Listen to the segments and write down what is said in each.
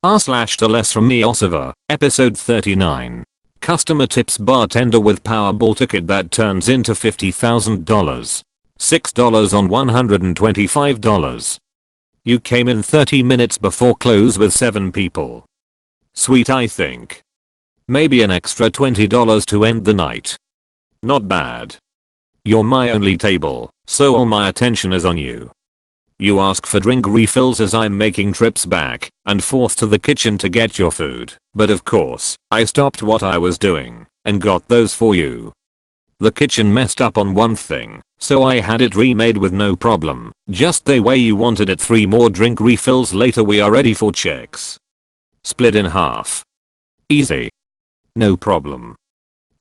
TalesFromYourServer, episode 39. Customer tips bartender with Powerball ticket that turns into $50,000. $6 on $125. You came in 30 minutes before close with 7 people. Sweet, I think. Maybe an extra $20 to end the night. Not bad. You're my only table, so all my attention is on you. You ask for drink refills as I'm making trips back and forth to the kitchen to get your food, but of course, I stopped what I was doing and got those for you. The kitchen messed up on one thing, so I had it remade with no problem, just the way you wanted it. 3 more drink refills later, we are ready for checks. Split in half. Easy. No problem.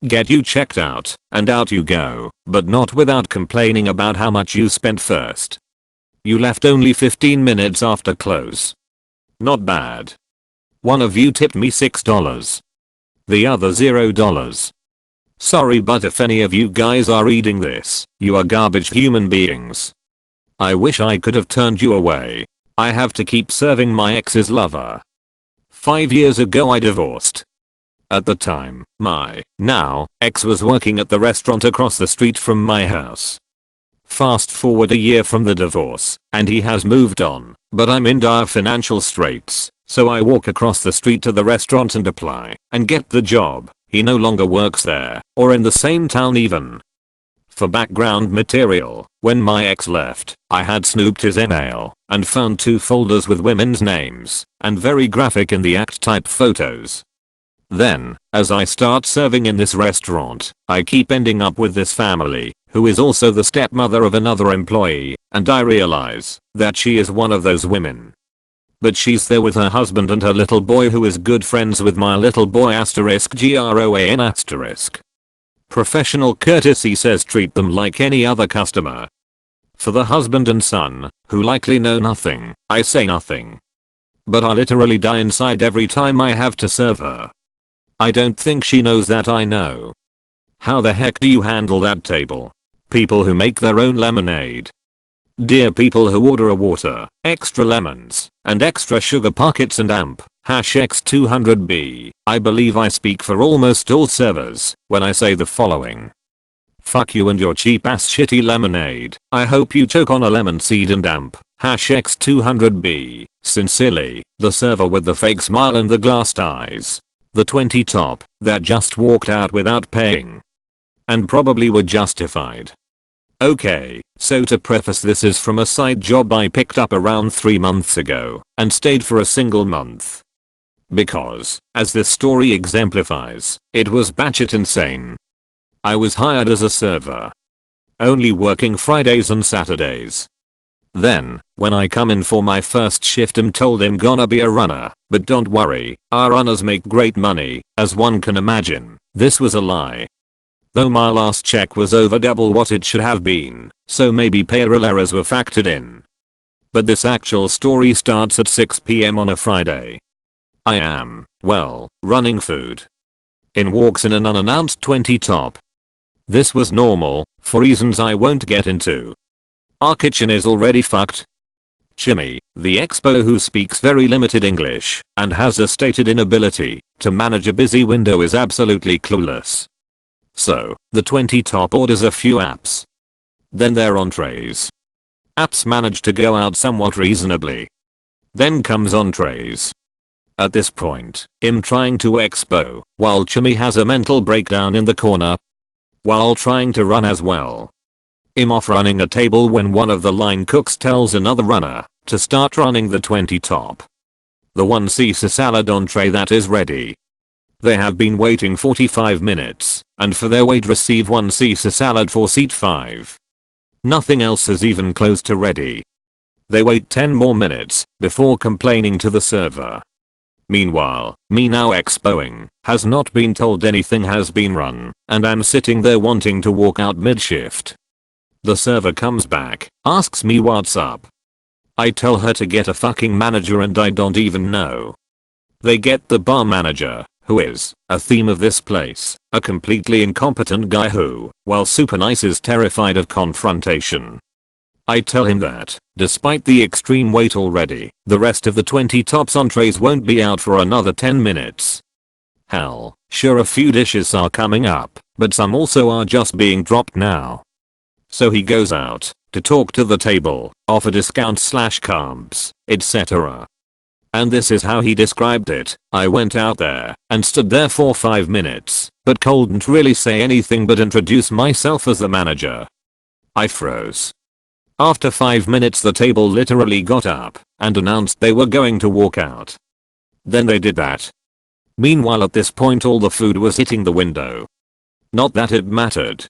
Get you checked out, and out you go, but not without complaining about how much you spent first. You left only 15 minutes after close. Not bad. One of you tipped me $6. The other $0. Sorry, but if any of you guys are reading this, you are garbage human beings. I wish I could have turned you away. I have to keep serving my ex's lover. 5 years ago I divorced. At the time, my now ex was working at the restaurant across the street from my house. Fast forward a year from the divorce, and he has moved on, but I'm in dire financial straits, so I walk across the street to the restaurant and apply, and get the job. He no longer works there, or in the same town even. For background material, when my ex left, I had snooped his email, and found 2 folders with women's names, and very graphic in the act type photos. Then, as I start serving in this restaurant, I keep ending up with this family, who is also the stepmother of another employee, and I realize that she is one of those women. But she's there with her husband and her little boy, who is good friends with my little boy *GROAN*. Professional courtesy says treat them like any other customer. For the husband and son, who likely know nothing, I say nothing. But I literally die inside every time I have to serve her. I don't think she knows that I know. How the heck do you handle that table? People who make their own lemonade. Dear people who order a water, extra lemons, and extra sugar pockets and amp, #X200B, I believe I speak for almost all servers when I say the following. Fuck you and your cheap ass shitty lemonade. I hope you choke on a lemon seed and amp, #X200B. Sincerely, the server with the fake smile and the glassed eyes. The 20 top that just walked out without paying. And probably were justified. Okay, so to preface, this is from a side job I picked up around 3 months ago and stayed for a single month. Because, as this story exemplifies, it was batshit insane. I was hired as a server. Only working Fridays and Saturdays. Then, when I come in for my first shift, I'm told I'm gonna be a runner, but don't worry, our runners make great money, as one can imagine. This was a lie. Though my last check was over double what it should have been, so maybe payroll errors were factored in. But this actual story starts at 6 PM on a Friday. I am, well, running food. In walks in an unannounced 20 top. This was normal, for reasons I won't get into. Our kitchen is already fucked. Jimmy, the expo who speaks very limited English and has a stated inability to manage a busy window, is absolutely clueless. So, the 20 top orders a few apps. Then their entrees. Apps manage to go out somewhat reasonably. Then comes entrees. At this point, I'm trying to expo, while Jimmy has a mental breakdown in the corner. While trying to run as well. I'm off running a table when one of the line cooks tells another runner to start running the 20 top. The 1 Caesar salad entree that is ready. They have been waiting 45 minutes, and for their wait receive 1 Caesar salad for seat 5. Nothing else is even close to ready. They wait 10 more minutes before complaining to the server. Meanwhile, me now expoing, has not been told anything has been run, and I'm sitting there wanting to walk out mid-shift. The server comes back, asks me what's up. I tell her to get a fucking manager, and I don't even know. They get the bar manager, who is a theme of this place, a completely incompetent guy who, while super nice, is terrified of confrontation. I tell him that, despite the extreme wait already, the rest of the 20 tops entrees won't be out for another 10 minutes. Hell, sure a few dishes are coming up, but some also are just being dropped now. So he goes out to talk to the table, offer discounts / carbs, etc. And this is how he described it. I went out there and stood there for 5 minutes, but couldn't really say anything but introduce myself as the manager. I froze. After 5 minutes the table literally got up and announced they were going to walk out. Then they did that. Meanwhile at this point all the food was hitting the window. Not that it mattered.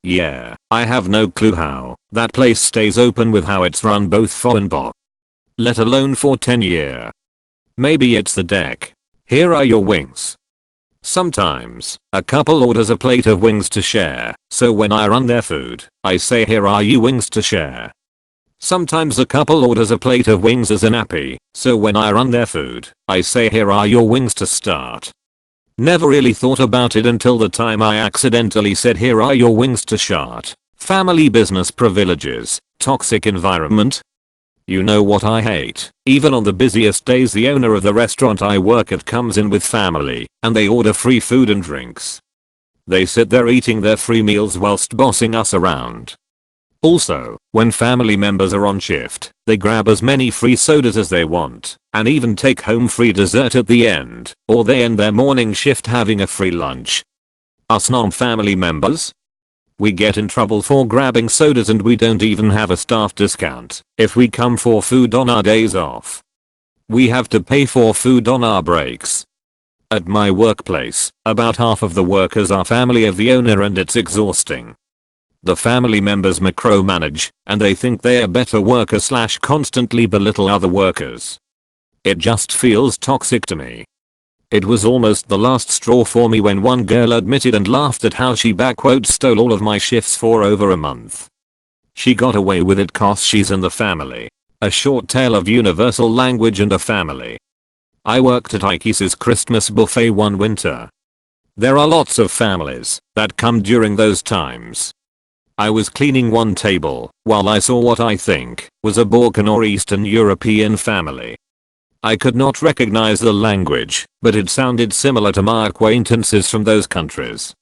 Yeah, I have no clue how that place stays open with how it's run both for and bo. Let alone for 10 years. Maybe it's the deck. Here are your wings. Sometimes, a couple orders a plate of wings to share, so when I run their food, I say here are you wings to share. Sometimes a couple orders a plate of wings as an appy, so when I run their food, I say here are your wings to start. Never really thought about it until the time I accidentally said here are your wings to shart. Family business privileges, toxic environment. You know what I hate? Even on the busiest days the owner of the restaurant I work at comes in with family, and they order free food and drinks. They sit there eating their free meals whilst bossing us around. Also, when family members are on shift, they grab as many free sodas as they want, and even take home free dessert at the end, or they end their morning shift having a free lunch. Us non-family members? We get in trouble for grabbing sodas and we don't even have a staff discount if we come for food on our days off. We have to pay for food on our breaks. At my workplace, about half of the workers are family of the owner and it's exhausting. The family members micromanage, and they think they are better workers / constantly belittle other workers. It just feels toxic to me. It was almost the last straw for me when one girl admitted and laughed at how she "stole all of my shifts for over a month." She got away with it cause she's in the family. A short tale of universal language and a family. I worked at Ike's Christmas buffet one winter. There are lots of families that come during those times. I was cleaning one table while I saw what I think was a Balkan or Eastern European family. I could not recognize the language, but it sounded similar to my acquaintances from those countries.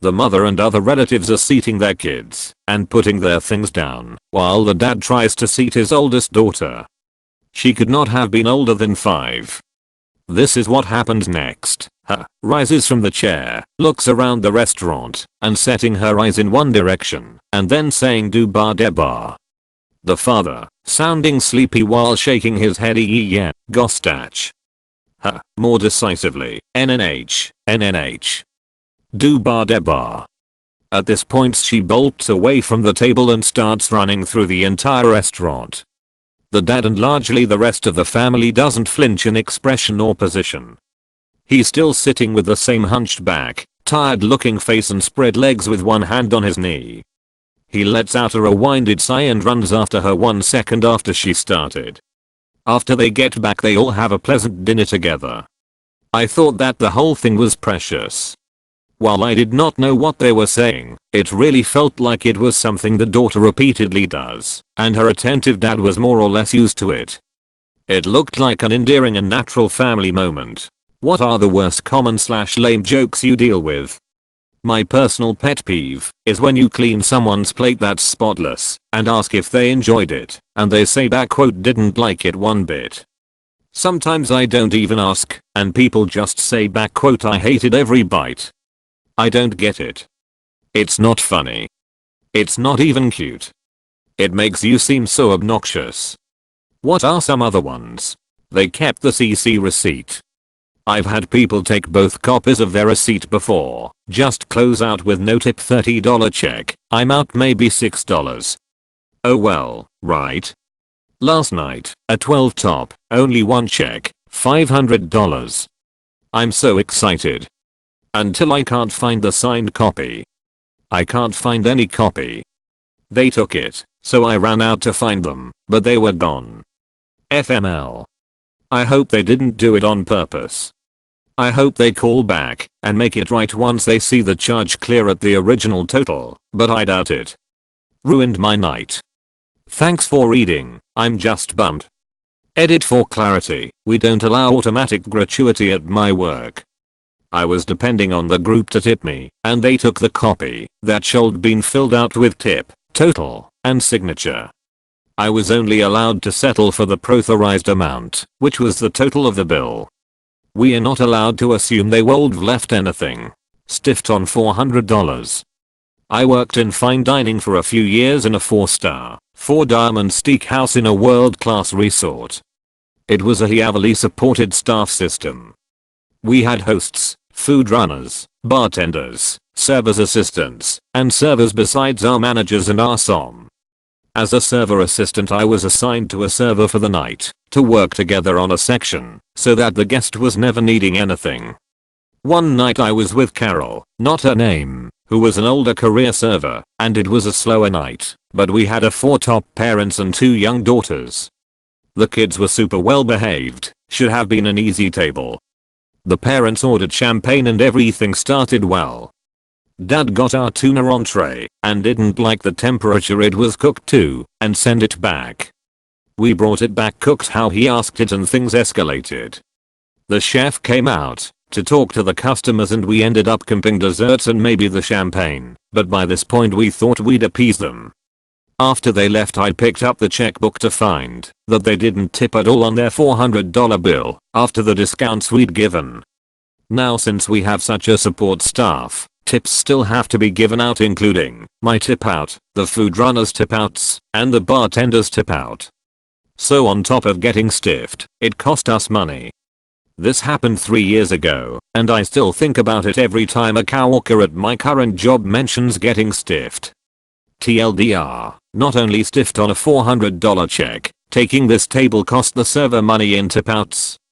The mother and other relatives are seating their kids and putting their things down while the dad tries to seat his oldest daughter. She could not have been older than 5. This is what happened next. Rises from the chair, looks around the restaurant, and setting her eyes in one direction, and then saying "do bar de bar." The father, sounding sleepy while shaking his head yeah, gostach. More decisively, NNH, NNH. Do bar de bar. At this point she bolts away from the table and starts running through the entire restaurant. The dad and largely the rest of the family doesn't flinch in expression or position. He's still sitting with the same hunched back, tired looking face and spread legs with one hand on his knee. He lets out a rewinded sigh and runs after her 1 second after she started. After they get back they all have a pleasant dinner together. I thought that the whole thing was precious. While I did not know what they were saying, it really felt like it was something the daughter repeatedly does, and her attentive dad was more or less used to it. It looked like an endearing and natural family moment. What are the worst common / lame jokes you deal with? My personal pet peeve is when you clean someone's plate that's spotless and ask if they enjoyed it, and they say "didn't like it one bit." Sometimes I don't even ask, and people just say "I hated every bite." I don't get it. It's not funny. It's not even cute. It makes you seem so obnoxious. What are some other ones? They kept the CC receipt. I've had people take both copies of their receipt before, just close out with no tip $30 check, I'm out maybe $6. Oh well, right? Last night, a 12 top, only one check, $500. I'm so excited. Until I can't find the signed copy. I can't find any copy. They took it, so I ran out to find them, but they were gone. FML. I hope they didn't do it on purpose. I hope they call back and make it right once they see the charge clear at the original total, but I doubt it. Ruined my night. Thanks for reading, I'm just bummed. Edit for clarity, we don't allow automatic gratuity at my work. I was depending on the group to tip me, and they took the copy that should been filled out with tip, total, and signature. I was only allowed to settle for the protherized amount, which was the total of the bill. We are not allowed to assume they would left anything. Stiffed on $400. I worked in fine dining for a few years in a 4-star, 4-diamond steakhouse in a world-class resort. It was a heavily supported staff system. We had hosts, food runners, bartenders, servers assistants, and servers besides our managers and our SOM. As a server assistant I was assigned to a server for the night, to work together on a section, so that the guest was never needing anything. One night I was with Carol, not her name, who was an older career server, and it was a slower night, but we had 4 top parents and 2 young daughters. The kids were super well behaved, should have been an easy table. The parents ordered champagne and everything started well. Dad got our tuna entree, and didn't like the temperature it was cooked to, and sent it back. We brought it back cooked how he asked it and things escalated. The chef came out to talk to the customers and we ended up comping desserts and maybe the champagne, but by this point we thought we'd appease them. After they left I picked up the checkbook to find that they didn't tip at all on their $400 bill after the discounts we'd given. Now since we have such a support staff, tips still have to be given out including my tip out, the food runners tip outs, and the bartenders tip out. So on top of getting stiffed, it cost us money. This happened 3 years ago, and I still think about it every time a coworker at my current job mentions getting stiffed. TLDR, not only stiffed on a $400 check, taking this table cost the server money in tip outs,